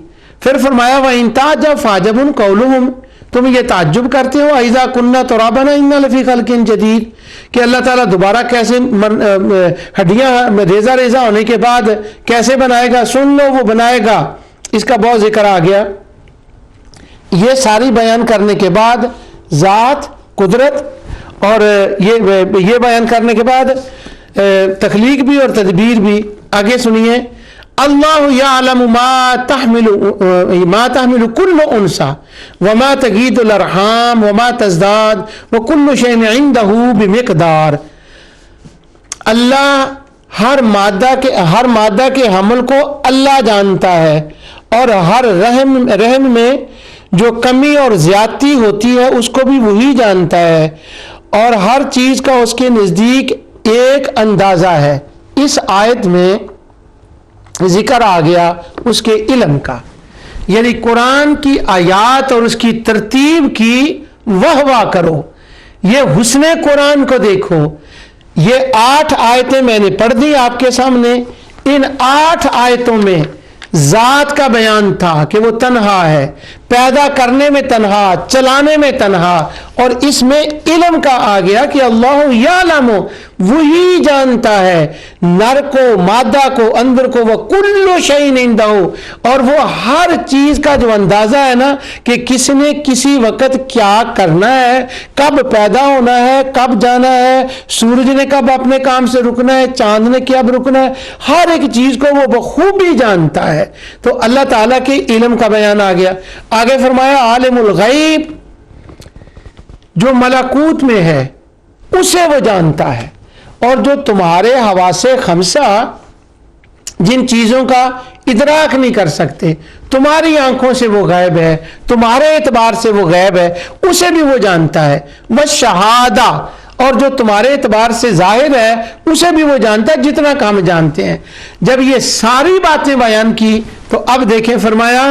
پھر فرمایا وَإِن تَعْجَبْ فَعَجَبٌ قَوْلُهُمْ، تم یہ تعجب کرتے ہو اِذَا كُنَّا تُرَابًا إِنَّا لَفِي خَلْقٍ جَدِيدٍ، کہ اللہ تعالیٰ دوبارہ کیسے ہڈیاں ریزہ ریزہ ہونے کے بعد کیسے بنائے گا۔ سن لو، وہ بنائے گا، اس کا بہت ذکر آ گیا۔ یہ ساری بیان کرنے کے بعد ذات، قدرت، اور یہ بیان کرنے کے بعد تخلیق بھی اور تدبیر بھی۔ آگے سنیے، اللہ یعلم ما تحمل کل انثی وما تغید الارحام وما تزداد وکل شیء عنده بمقدار، اللہ ہر مادہ کے حمل کو اللہ جانتا ہے، اور ہر رحم میں جو کمی اور زیادتی ہوتی ہے اس کو بھی وہی جانتا ہے، اور ہر چیز کا اس کے نزدیک ایک اندازہ ہے۔ اس آیت میں ذکر آ گیا اس کے علم کا، یعنی قرآن کی آیات اور اس کی ترتیب کی واہ واہ کرو، یہ حسن قرآن کو دیکھو، یہ 8 آیتیں میں نے پڑھ دی آپ کے سامنے. ان 8 آیتوں میں ذات کا بیان تھا کہ وہ تنہا ہے، پیدا کرنے میں تنہا، چلانے میں تنہا، اور اس میں علم کا آ گیا کہ اللہ یعلم، وہی جانتا ہے نر کو، مادہ کو، اندر کو، وہ کل شیء عندہ، اور وہ ہر چیز کا جو اندازہ ہے نا کہ کس نے کسی وقت کیا کرنا ہے، کب پیدا ہونا ہے، کب جانا ہے، سورج نے کب اپنے کام سے رکنا ہے، چاند نے کب رکنا ہے، ہر ایک چیز کو وہ بخوبی جانتا ہے. تو اللہ تعالیٰ کے علم کا بیان آ گیا. آگے فرمایا عالم الغیب، جو ملکوت میں ہے اسے وہ جانتا ہے، اور جو تمہارے حواس خمسہ جن چیزوں کا ادراک نہیں کر سکتے، تمہاری آنکھوں سے وہ غائب ہے، تمہارے اعتبار سے وہ غائب ہے، اسے بھی وہ جانتا ہے. والشہادہ، اور جو تمہارے اعتبار سے ظاہر ہے اسے بھی وہ جانتا ہے جتنا کام جانتے ہیں. جب یہ ساری باتیں بیان کی تو اب دیکھیں فرمایا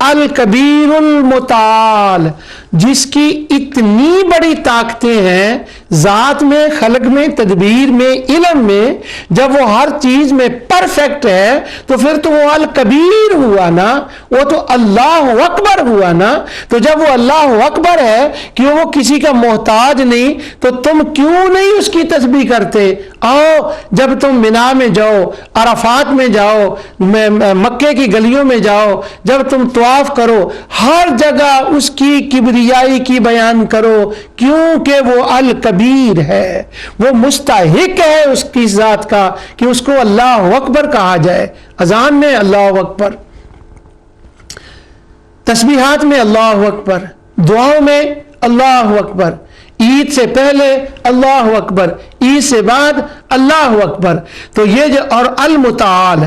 الکبیر المتعال، جس کی اتنی بڑی طاقتیں ہیں ذات میں، خلق میں، تدبیر میں، علم میں، جب وہ ہر چیز میں پرفیکٹ ہے تو پھر تو وہ الکبیر ہوا نا، وہ تو اللہ اکبر ہوا نا. تو جب وہ اللہ اکبر ہے کہ وہ کسی کا محتاج نہیں، تو تم کیوں نہیں اس کی تسبیح کرتے؟ آؤ جب تم منا میں جاؤ، عرفات میں جاؤ، مکے کی گلیوں میں جاؤ، جب تم طواف کرو، ہر جگہ اس کی کبریائی کی بیان کرو، کیونکہ وہ الکبیر ہے، وہ مستحق ہے اس کی ذات کا کہ اس کو اللہ اکبر کہا جائے. اذان میں اللہ اکبر، تسبیحات میں اللہ اکبر، دعاؤں میں اللہ اکبر، عید سے پہلے اللہ اکبر، عید سے بعد اللہ اکبر. تو یہ جو اور المتعال،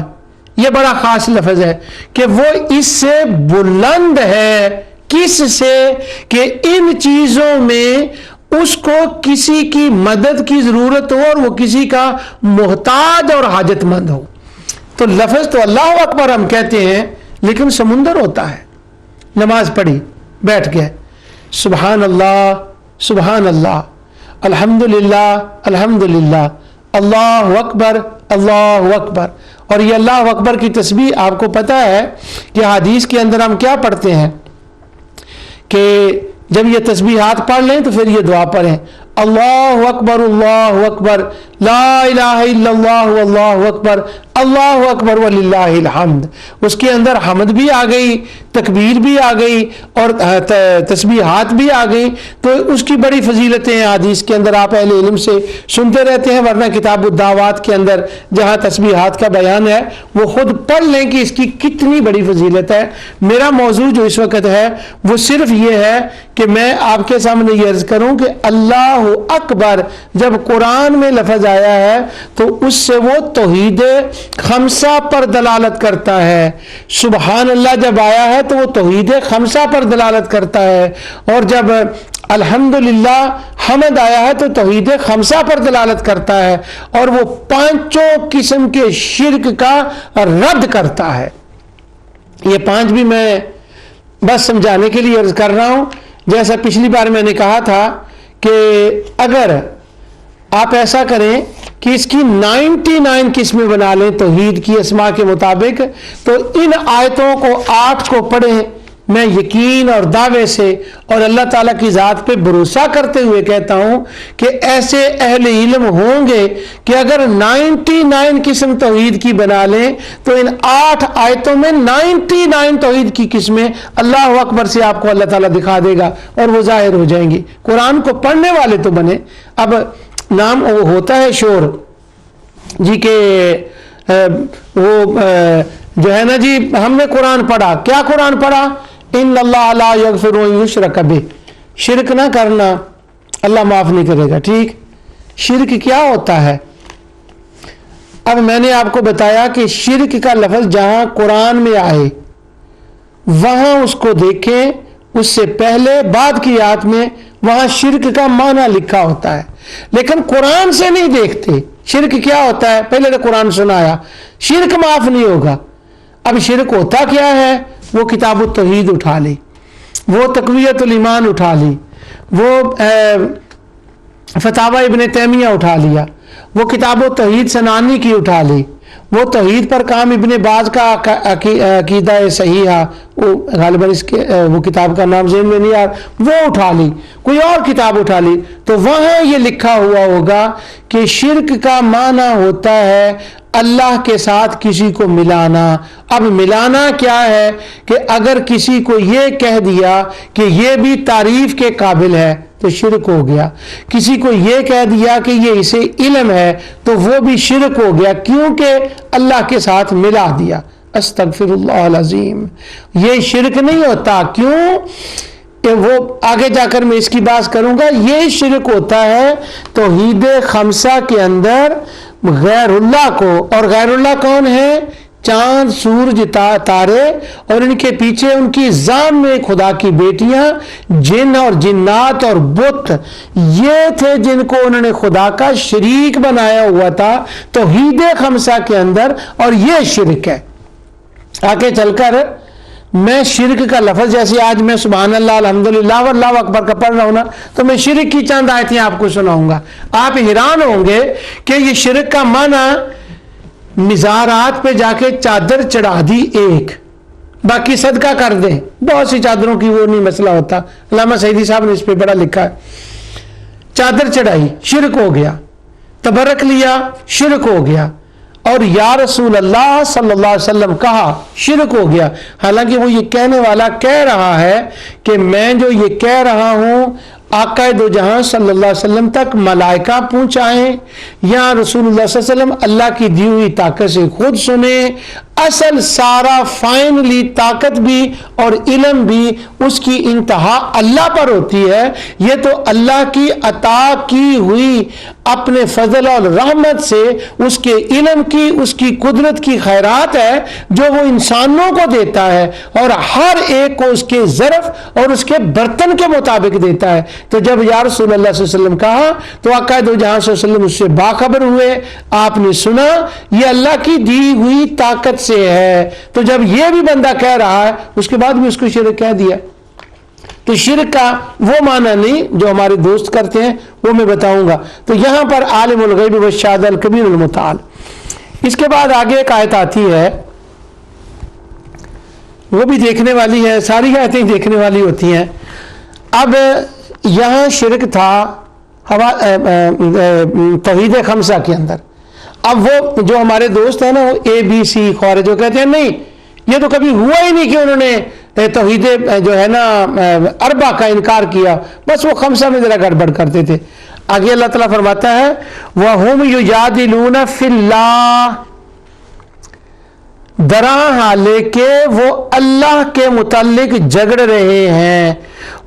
یہ بڑا خاص لفظ ہے کہ وہ اس سے بلند ہے. کس سے؟ کہ ان چیزوں میں اس کو کسی کی مدد کی ضرورت ہو اور وہ کسی کا محتاج اور حاجت مند ہو. تو لفظ تو اللہ اکبر ہم کہتے ہیں، لیکن سمندر ہوتا ہے. نماز پڑھی، بیٹھ گئے، سبحان اللہ سبحان اللہ، الحمدللہ الحمدللہ، اللہ اکبر اللہ اکبر. اور یہ اللہ اکبر کی تسبیح آپ کو پتہ ہے کہ حدیث کے اندر ہم کیا پڑھتے ہیں کہ جب یہ تسبیحات پڑھ لیں تو پھر یہ دعا پڑھیں، اللہ اکبر لا الہ الا اللہ واللہ اکبر اللہ اکبر وللہ الحمد. اس کے اندر حمد بھی آ گئی، تکبیر بھی آ گئی، اور تسبیحات بھی آ گئی. تو اس کی بڑی فضیلتیں ہیں حدیث کے اندر، آپ اہل علم سے سنتے رہتے ہیں، ورنہ کتاب الدعوات کے اندر جہاں تسبیحات کا بیان ہے وہ خود پڑھ لیں کہ اس کی کتنی بڑی فضیلت ہے. میرا موضوع جو اس وقت ہے وہ صرف یہ ہے کہ میں آپ کے سامنے یہ عرض کروں کہ اللہ اکبر جب قرآن میں لفظ آیا ہے تو اس سے وہ توحید خمسہ پر دلالت کرتا ہے. سبحان اللہ جب آیا ہے تو وہ توحید خمسہ پر دلالت کرتا ہے، اور جب الحمدللہ حمد آیا ہے تو توحید خمسہ پر دلالت کرتا ہے، اور وہ 5 قسم کے شرک کا رد کرتا ہے. یہ 5 بھی میں بس سمجھانے کے لیے عرض کر رہا ہوں. جیسا پچھلی بار میں نے کہا تھا کہ اگر آپ ایسا کریں کہ اس کی 99 قسمیں بنا لیں توحید کی اسماء کے مطابق، تو ان آیتوں کو 8 کو پڑھیں. میں یقین اور دعوے سے اور اللہ تعالیٰ کی ذات پہ بھروسہ کرتے ہوئے کہتا ہوں کہ ایسے اہل علم ہوں گے کہ اگر 99 قسم توحید کی بنا لیں تو ان 8 آیتوں میں 99 توحید کی قسمیں اللہ اکبر سے آپ کو اللہ تعالیٰ دکھا دے گا اور وہ ظاہر ہو جائیں گی. قرآن کو پڑھنے والے تو بنے. اب نام وہ ہوتا ہے شور جی کہ وہ جو ہے نا جی ہم نے قرآن پڑھا. کیا قرآن پڑھا؟ ان اللہ لا یغفر ان یشرک بہ، شرک نہ کرنا، اللہ معاف نہیں کرے گا. ٹھیک، شرک کیا ہوتا ہے؟ اب میں نے آپ کو بتایا کہ شرک کا لفظ جہاں قرآن میں آئے وہاں اس کو دیکھیں، اس سے پہلے بعد کی آیات میں وہاں شرک کا معنی لکھا ہوتا ہے، لیکن قرآن سے نہیں دیکھتے. شرک کیا ہوتا ہے؟ پہلے تو قرآن سنایا، شرک معاف نہیں ہوگا. اب شرک ہوتا کیا ہے؟ وہ کتاب التوحید اٹھا لی، وہ تقویت الایمان اٹھا لی، وہ فتاوی ابن تیمیہ اٹھا لیا، وہ کتاب و توحید سنانی کی اٹھا لی، وہ توحید پر کام ابن باز کا عقیدہ صحیحہ، وہ غالباً اس کے وہ کتاب کا نام ذہن میں نہیں آ رہا، وہ اٹھا لی، کوئی اور کتاب اٹھا لی، تو وہاں یہ لکھا ہوا ہوگا کہ شرک کا معنی ہوتا ہے اللہ کے ساتھ کسی کو ملانا۔ اب ملانا کیا ہے کہ اگر کسی کو یہ کہہ دیا کہ یہ بھی تعریف کے قابل ہے تو شرک ہو گیا، کسی کو یہ کہہ دیا کہ یہ اسے علم ہے تو وہ بھی شرک ہو گیا، کیونکہ اللہ کے ساتھ ملا دیا۔ استغفر اللہ العظیم، یہ شرک نہیں ہوتا، کیوں کہ وہ آگے جا کر میں اس کی بات کروں گا۔ یہ شرک ہوتا ہے توحید خمسہ کے اندر غیر اللہ کو، اور غیر اللہ کون ہے؟ چاند، سورج، تارے، اور ان کے پیچھے ان کی ذات میں خدا کی بیٹیاں، جن اور جنات اور بت، یہ تھے جن کو انہوں نے خدا کا شریک بنایا ہوا تھا توحید خمسہ کے اندر، اور یہ شرک ہے۔ آگے چل کر میں شرک کا لفظ، جیسے آج میں سبحان اللہ الحمدللہ واللہ اکبر کا پڑھ رہا ہوں نا، تو میں شرک کی چند آیتیں آپ کو سناؤں گا۔ آپ حیران ہوں گے کہ یہ شرک کا معنی مزارات پہ جا کے چادر چڑھا دی ایک، باقی صدقہ کر دیں، بہت سی چادروں کی وہ نہیں مسئلہ ہوتا، علامہ سعیدی صاحب نے اس پہ بڑا لکھا ہے۔ چادر چڑھائی شرک ہو گیا، تبرک لیا شرک ہو گیا، اور یا رسول اللہ صلی اللہ علیہ وسلم کہا شرک ہو گیا۔ حالانکہ وہ یہ کہنے والا کہہ رہا ہے کہ میں جو یہ کہہ رہا ہوں آقا دو جہاں صلی اللہ علیہ وسلم تک ملائکہ پہنچائیں یا رسول اللہ صلی اللہ علیہ وسلم اللہ کی دی ہوئی طاقت سے خود سنیں، اصل سارا فائنلی طاقت بھی اور علم بھی اس کی انتہا اللہ پر ہوتی ہے۔ یہ تو اللہ کی عطا کی ہوئی اپنے فضل اور رحمت سے اس کے علم کی، اس کی قدرت کی خیرات ہے جو وہ انسانوں کو دیتا ہے، اور ہر ایک کو اس کے ظرف اور اس کے برتن کے مطابق دیتا ہے۔ تو جب یا رسول اللہ صلی اللہ علیہ وسلم کہا تو آقا دو جہاں صلی اللہ علیہ وسلم اس سے باخبر ہوئے، آپ نے سنا یہ اللہ کی دی ہوئی طاقت سے ہے۔ تو جب یہ بھی بندہ کہہ رہا ہے اس کے بعد بھی اس کو شرک کہہ دیا، تو شرک کا وہ معنی نہیں جو ہمارے دوست کرتے ہیں، وہ میں بتاؤں گا۔ تو یہاں پر عالم الغیب والشہادہ الکبیر المتعال۔ اس کے بعد آگے ایک آیت آتی ہے، وہ بھی دیکھنے والی ہے، ساری آیتیں دیکھنے والی ہوتی ہیں۔ اب یہاں شرک تھا توحید خمسہ کے اندر۔ اب وہ جو ہمارے دوست ہیں نا، وہ اے بی سی خوارج، جو کہتے ہیں نہیں یہ تو کبھی ہوا ہی نہیں کہ انہوں نے توحید جو ہے نا اربع کا انکار کیا، بس وہ خمسہ میں ذرا گڑبڑ کرتے تھے۔ آگے اللہ تعالیٰ فرماتا ہے وَهُمْ يُجَادِلُونَ فِي اللَّهِ، درا حالے کہ وہ اللہ کے متعلق جھگڑ رہے ہیں،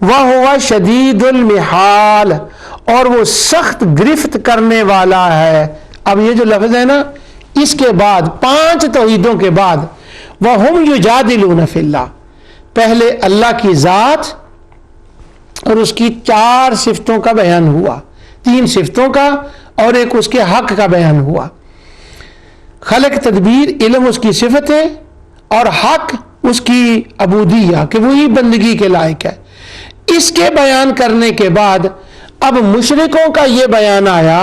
وَهُوَ شَدِيدُ الْمِحَالِ، اور وہ سخت گرفت کرنے والا ہے۔ اب یہ جو لفظ ہے نا، اس کے بعد 5 توحیدوں کے بعد وَهُمْ يُجَادِلُونَ فِي اللَّهِ، پہلے اللہ کی ذات اور اس کی 4 صفتوں کا بیان ہوا، 3 صفتوں کا اور ایک اس کے حق کا بیان ہوا۔ خلق، تدبیر، علم اس کی صفت ہے، اور حق اس کی عبودیہ کہ وہی بندگی کے لائق ہے۔ اس کے بیان کرنے کے بعد اب مشرکوں کا یہ بیان آیا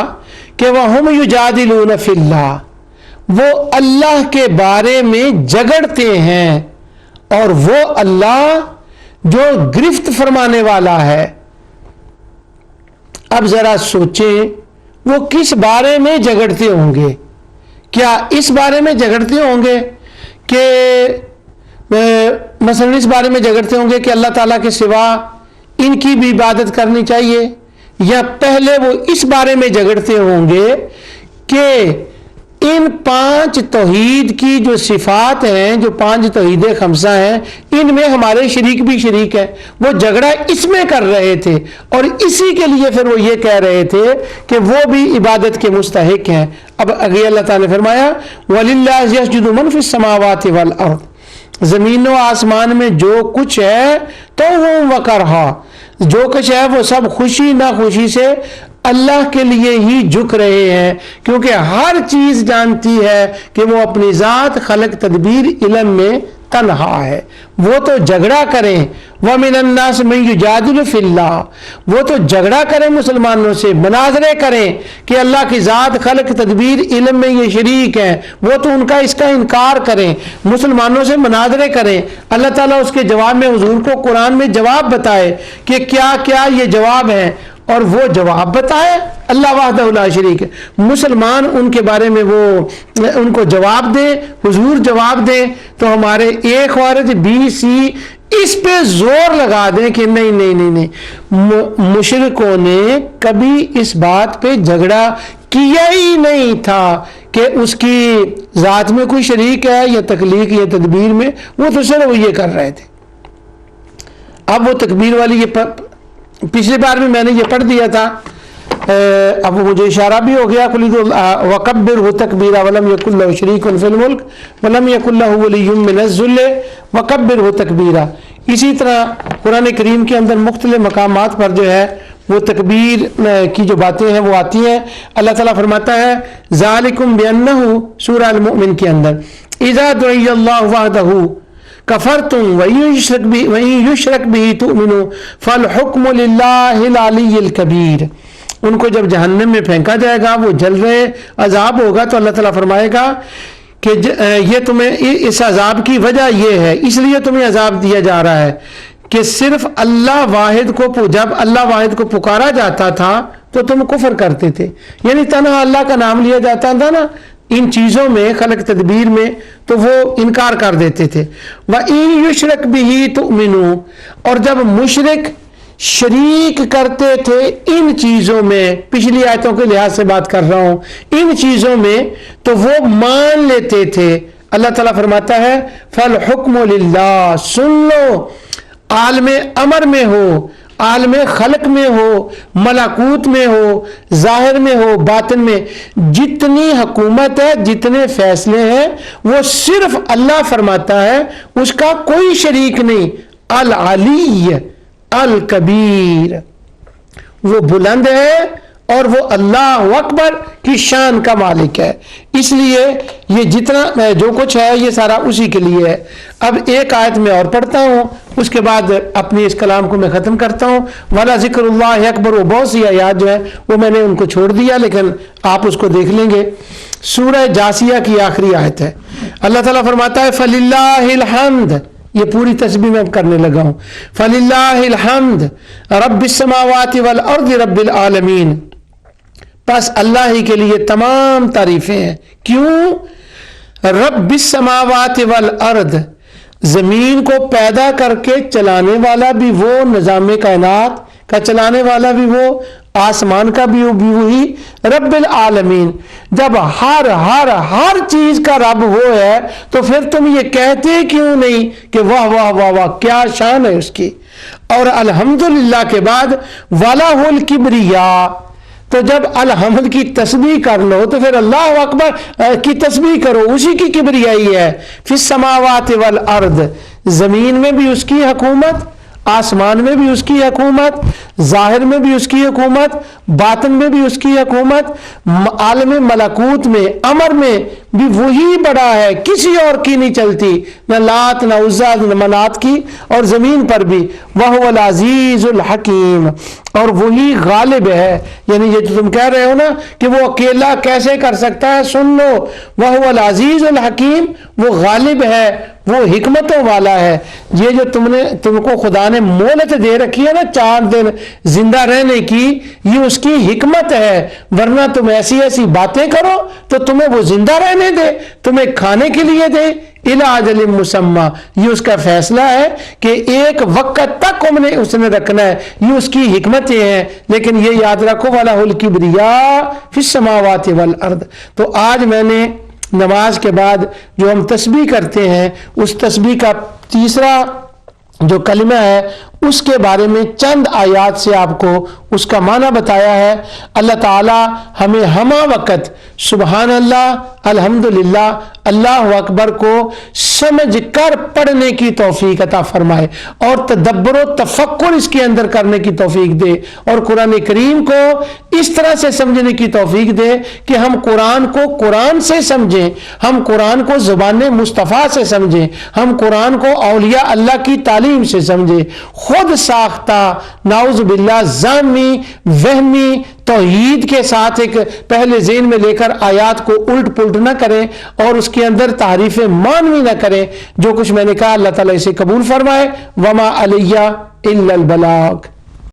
کہ وَهُمْ يُجَادِلُونَ فِي اللَّهِ، وہ اللہ کے بارے میں جھگڑتے ہیں، اور وہ اللہ جو گرفت فرمانے والا ہے۔ اب ذرا سوچیں وہ کس بارے میں جھگڑتے ہوں گے؟ کیا اس بارے میں جھگڑتے ہوں گے کہ مثلا اس بارے میں جھگڑتے ہوں گے کہ اللہ تعالیٰ کے سوا ان کی بھی عبادت کرنی چاہیے، یا پہلے وہ اس بارے میں جھگڑتے ہوں گے کہ ان 5 توحید کی جو صفات ہیں، جو 5 توحید خمسہ ہیں، ان میں ہمارے شریک بھی شریک ہے۔ وہ جھگڑا اس میں کر رہے تھے، اور اسی کے لیے پھر وہ یہ کہہ رہے تھے کہ وہ بھی عبادت کے مستحق ہیں۔ اب اگے اللہ تعالیٰ نے فرمایا وَلِلَّهِ يَسْجُدُ مَنْ فِي السَّمَاوَاتِ وَالْأَرْضِ، زمین و آسمان میں جو کچھ ہے تو وہ وقرہا، جو کچھ ہے وہ سب خوشی نہ خوشی سے اللہ کے لیے ہی جھک رہے ہیں، کیونکہ ہر چیز جانتی ہے کہ وہ اپنی ذات، خلق، تدبیر، علم میں تنہا ہے، وہ تو جھگڑا کریں، وَمِنَ النَّاسِ مَن يُجَادِلُ فِي اللَّهِ، وہ تو جھگڑا کریں مسلمانوں سے، مناظرے کریں کہ اللہ کی ذات، خلق، تدبیر، علم میں یہ شریک ہیں، وہ تو ان کا اس کا انکار کریں، مسلمانوں سے مناظرے کریں۔ اللہ تعالیٰ اس کے جواب میں حضور کو قرآن میں جواب بتائے کہ کیا کیا یہ جواب ہیں، اور وہ جواب بتائے اللہ وحدہ لا شریک ہے، مسلمان ان کے بارے میں وہ ان کو جواب دیں، حضور جواب دیں، تو ہمارے اے خوارج بی سی اس پہ زور لگا دیں کہ نہیں نہیں نہیں نہیں، مشرکوں نے کبھی اس بات پہ جھگڑا کیا ہی نہیں تھا کہ اس کی ذات میں کوئی شریک ہے یا تخلیق یا تدبیر میں، وہ تو صرف وہ یہ کر رہے تھے۔ اب وہ تکبیر والی یہ پچھلی بار بھی میں نے یہ پڑھ دیا تھا، اب مجھے اشارہ بھی ہو گیا، وَكَبِّرْهُ تَكْبِيرًا وَلَمْ يَكُن لَّهُ شَرِيكٌ فِي الْمُلْكِ وَلَمْ يَكُن لَّهُ وَلِيٌّ مِّنَ الذُّلِّ وَكَبِّرْهُ تَكْبِيرًا۔ اسی طرح قرآن کریم کے اندر مختلف مقامات پر جو ہے وہ تکبیر کی جو باتیں ہیں وہ آتی ہیں۔ اللہ تعالیٰ فرماتا ہے ذَلِكُمْ بِأَنَّهُ سورہ المؤمن کے اندر اِذَا دُعِيَ اللَّهُ وَحْدَهُ کفرتم وَإِن یشرک بہ تؤمنوا فالحکم للہ العلی الکبیر۔ ان کو جب جہنم میں پھینکا جائے گا، وہ جل رہے عذاب ہوگا، تو اللہ تعالیٰ فرمائے گا کہ یہ تمہیں اس عذاب کی وجہ یہ ہے، اس لیے تمہیں عذاب دیا جا رہا ہے کہ صرف اللہ واحد کو، جب اللہ واحد کو پکارا جاتا تھا تو تم کفر کرتے تھے، یعنی تنہا اللہ کا نام لیا جاتا تھا نا ان چیزوں میں، خلق تدبیر میں، تو وہ انکار کر دیتے تھے۔ وَإِن يُشْرَكْ بِهِ تُؤْمِنُوا، اور جب مشرک شریک کرتے تھے ان چیزوں میں، پچھلی آیتوں کے لحاظ سے بات کر رہا ہوں، ان چیزوں میں تو وہ مان لیتے تھے۔ اللہ تعالیٰ فرماتا ہے فَالْحُكْمُ لِلَّهِ، سن لو، عالم امر میں ہو، عالم خلق میں ہو، ملکوت میں ہو، ظاہر میں ہو، باطن میں، جتنی حکومت ہے، جتنے فیصلے ہیں، وہ صرف اللہ فرماتا ہے، اس کا کوئی شریک نہیں۔ العلی الکبیر، وہ بلند ہے اور وہ اللہ اکبر کی شان کا مالک ہے، اس لیے یہ جتنا جو کچھ ہے یہ سارا اسی کے لیے ہے۔ اب ایک آیت میں اور پڑھتا ہوں، اس کے بعد اپنی اس کلام کو میں ختم کرتا ہوں۔ وَلَا ذِكْرُ اللَّهِ أَكْبَرُ، وہ بہت سی آیات جو ہیں وہ میں نے ان کو چھوڑ دیا، لیکن آپ اس کو دیکھ لیں گے۔ سورہ جاسیہ کی آخری آیت ہے، اللہ تعالیٰ فرماتا ہے فَلِلَّهِ الْحَمْدُ، یہ پوری تسبیح میں کرنے لگا ہوں، فَلِلَّهِ الْحَمْدُ رَبِّ السَّمَاوَاتِ وَالْأَرْضِ رَبِّ الْعَالَمِينَ، بس اللہ ہی کے لیے تمام تعریفیں ہیں۔ کیوں؟ رب السماوات والارض، زمین کو پیدا کر کے چلانے والا بھی وہ، نظام کائنات کا چلانے والا بھی وہ، آسمان کا بھی وہی، رب العالمین۔ جب ہر ہر ہر چیز کا رب وہ ہے تو پھر تم یہ کہتے کیوں نہیں کہ واہ واہ واہ واہ کیا شان ہے اس کی۔ اور الحمدللہ کے بعد وَلَهُ الْكِبْرِيَاءُ، تو جب الحمد کی تسبیح کر لو تو پھر اللہ اکبر کی تسبیح کرو، اسی کی کبریائی ہے۔ فی السماوات والارض، زمین میں بھی اس کی حکومت، آسمان میں بھی اس کی حکومت، ظاہر میں بھی اس کی حکومت، باطن میں بھی اس کی حکومت، عالم ملکوت میں، امر میں بھی وہی بڑا ہے، کسی اور کی نہیں چلتی، نہ لات نہ عزا نہ منات کی، اور زمین پر بھی وَهُوَ الْعَزِيزُ الْحَكِيمُ، اور وہی غالب ہے۔ یعنی یہ جو تم کہہ رہے ہو نا کہ وہ اکیلا کیسے کر سکتا ہے، سن لو وَهُوَ الْعَزِيزُ الْحَكِيمُ، وہ غالب ہے، وہ حکمتوں والا ہے۔ یہ جو تم کو خدا نے مہلت دے رکھی ہے نا 4 دن زندہ رہنے کی، یہ اس کی حکمت ہے، ورنہ تم ایسی ایسی باتیں کرو تو تمہیں وہ زندہ رہنے دے، تمہیں کھانے کے لیے دے، اِلَىٰ أَجَلٍ مُّسَمًّى، یہ اس کا فیصلہ ہے کہ ایک وقت تک اس نے رکھنا ہے، یہ اس کی حکمتیں ہیں۔ لیکن یہ یاد رکھو وَلَهُ الْكِبْرِيَاءُ فِي السَّمَاوَاتِ وَالْأَرْضِ۔ تو آج میں نے نماز کے بعد جو ہم تسبیح کرتے ہیں، اس تسبیح کا تیسرا جو کلمہ ہے اس کے بارے میں چند آیات سے آپ کو اس کا معنی بتایا ہے۔ اللہ تعالی ہمیں ہمہ وقت سبحان اللہ، الحمدللہ، اللہ اکبر کو سمجھ کر پڑھنے کی توفیق عطا فرمائے اور تدبر و تفکر اس کے اندر کرنے کی توفیق دے، اور قرآن کریم کو اس طرح سے سمجھنے کی توفیق دے کہ ہم قرآن کو قرآن سے سمجھیں، ہم قرآن کو زبان مصطفیٰ سے سمجھیں، ہم قرآن کو اولیاء اللہ کی تعلیم سے سمجھیں، خود ساختہ نعوذ باللہ ذمی وہمی توحید کے ساتھ ایک پہلے ذہن میں لے کر آیات کو الٹ پلٹ نہ کریں اور اس کے اندر تعریف معنوی نہ کریں۔ جو کچھ میں نے کہا اللہ تعالیٰ اسے قبول فرمائے۔ وما علیہ الا البلاغ۔